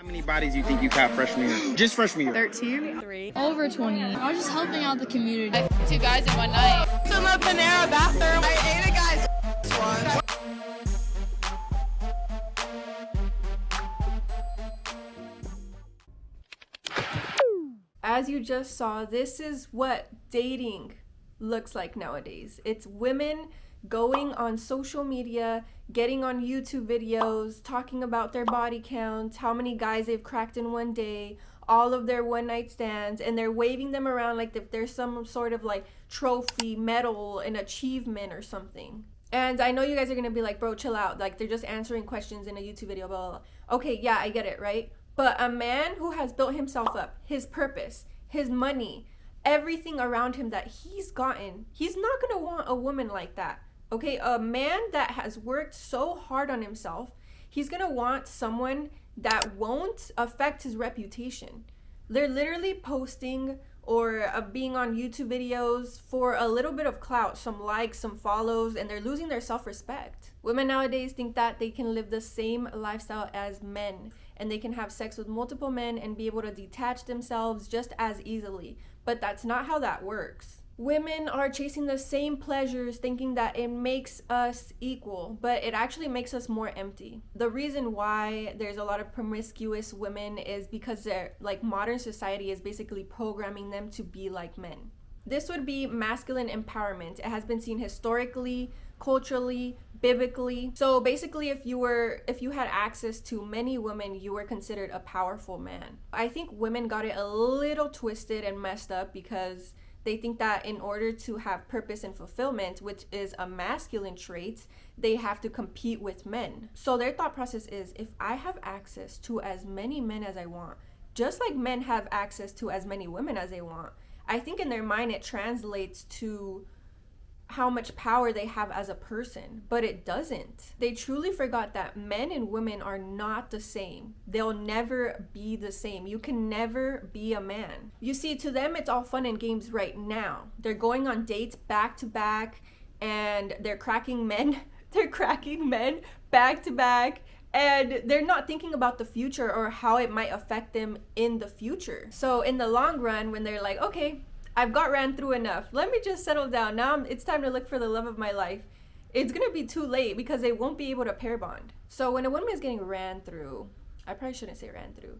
many bodies do you think you caught freshman year? Just freshman year. 13. 3. Over 20. I was just helping out the community. 2 guys in one night. In the Panera bathroom. I ate a guy's once. As you just saw, this is what dating looks like nowadays. It's women going on social media, getting on YouTube videos, talking about their body count, how many guys they've cracked in one day, all of their one night stands, and they're waving them around like if there's some sort of like trophy, medal, an achievement or something. And I know you guys are gonna be like, bro, chill out. Like, they're just answering questions in a YouTube video, blah, blah, blah. Okay, yeah, I get it, right? But a man who has built himself up, his purpose, his money, everything around him that he's gotten, he's not gonna want a woman like that. Okay, a man that has worked so hard on himself, he's gonna want someone that won't affect his reputation. They're literally posting or being on YouTube videos for a little bit of clout, some likes, some follows, and they're losing their self-respect. Women nowadays think that they can live the same lifestyle as men, and they can have sex with multiple men and be able to detach themselves just as easily. But that's not how that works. Women are chasing the same pleasures thinking that it makes us equal, but it actually makes us more empty. The reason why there's a lot of promiscuous women is because they're like modern society is basically programming them to be like men. This would be masculine empowerment. It has been seen historically, culturally, biblically. So basically if you had access to many women, you were considered a powerful man. I think women got it a little twisted and messed up because they think that in order to have purpose and fulfillment, which is a masculine trait, they have to compete with men. So their thought process is, if I have access to as many men as I want, just like men have access to as many women as they want, I think in their mind it translates to how much power they have as a person, but it doesn't. They truly forgot that men and women are not the same. They'll never be the same. You can never be a man. You see, to them, it's all fun and games right now. They're going on dates back to back, and they're cracking men. They're cracking men back to back, and they're not thinking about the future or how it might affect them in the future. So in the long run, when they're like, okay, I've got ran through enough, let me just settle down. Now it's time to look for the love of my life. It's gonna be too late because they won't be able to pair bond. So when a woman is getting ran through, I probably shouldn't say ran through,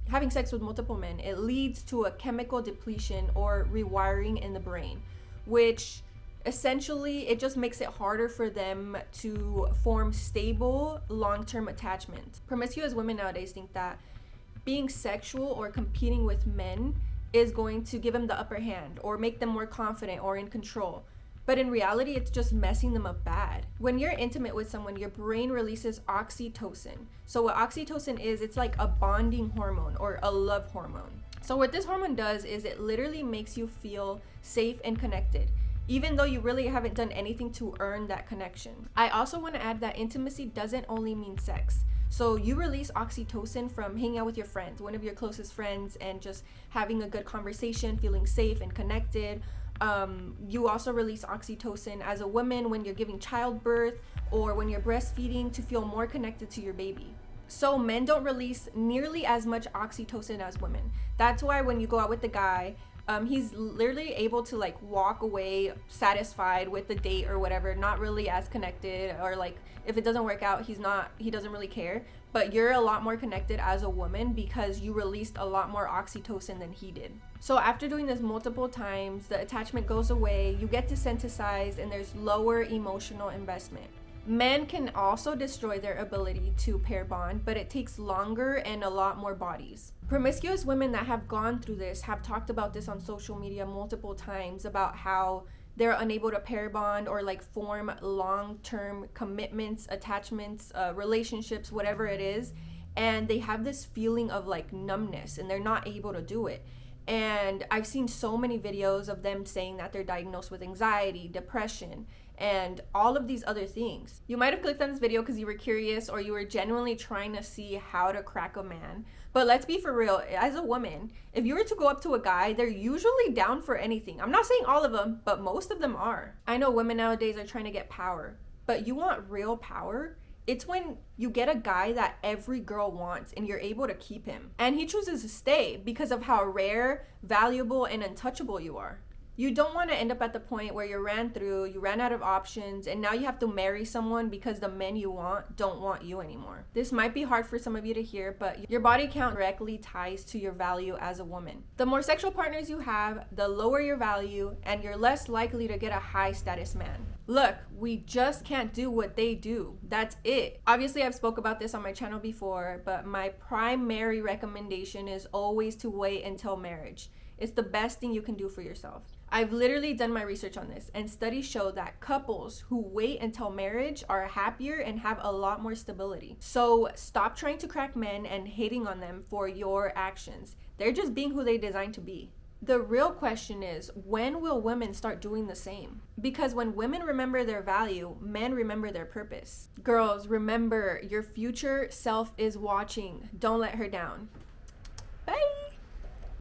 having sex with multiple men, it leads to a chemical depletion or rewiring in the brain, which essentially it just makes it harder for them to form stable long-term attachment. Promiscuous women nowadays think that being sexual or competing with men is going to give them the upper hand or make them more confident or in control. But in reality, it's just messing them up bad. When you're intimate with someone, your brain releases oxytocin. So what oxytocin is, it's like a bonding hormone or a love hormone. So what this hormone does is it literally makes you feel safe and connected, even though you really haven't done anything to earn that connection. I also want to add that intimacy doesn't only mean sex. So you release oxytocin from hanging out with your friends, one of your closest friends, and just having a good conversation, feeling safe and connected. You also release oxytocin as a woman when you're giving childbirth or when you're breastfeeding to feel more connected to your baby. So men don't release nearly as much oxytocin as women. That's why when you go out with the guy, he's literally able to like walk away satisfied with the date or whatever, not really as connected, or like if it doesn't work out, he doesn't really care. But you're a lot more connected as a woman because you released a lot more oxytocin than he did. So after doing this multiple times, the attachment goes away, you get desensitized, and there's lower emotional investment. Men can also destroy their ability to pair bond, but it takes longer and a lot more bodies. Promiscuous women that have gone through this have talked about this on social media multiple times about how they're unable to pair bond or like form long-term commitments, attachments, relationships, whatever it is. And they have this feeling of like numbness and they're not able to do it. And I've seen so many videos of them saying that they're diagnosed with anxiety, depression, and all of these other things. You might have clicked on this video because you were curious or you were genuinely trying to see how to crack a man. But let's be for real, as a woman, if you were to go up to a guy, they're usually down for anything. I'm not saying all of them, but most of them are. I know women nowadays are trying to get power, but you want real power, It's when you get a guy that every girl wants and you're able to keep him. And he chooses to stay because of how rare, valuable, and untouchable you are. You don't want to end up at the point where you ran out of options, and now you have to marry someone because the men you want don't want you anymore. This might be hard for some of you to hear, but your body count directly ties to your value as a woman. The more sexual partners you have, the lower your value, and you're less likely to get a high status man. Look, we just can't do what they do. That's it. Obviously, I've spoke about this on my channel before, but my primary recommendation is always to wait until marriage. It's the best thing you can do for yourself. I've literally done my research on this, and studies show that couples who wait until marriage are happier and have a lot more stability. So stop trying to crack men and hating on them for your actions. They're just being who they designed to be. The real question is, when will women start doing the same? Because when women remember their value, men remember their purpose. Girls, remember, your future self is watching. Don't let her down. Bye.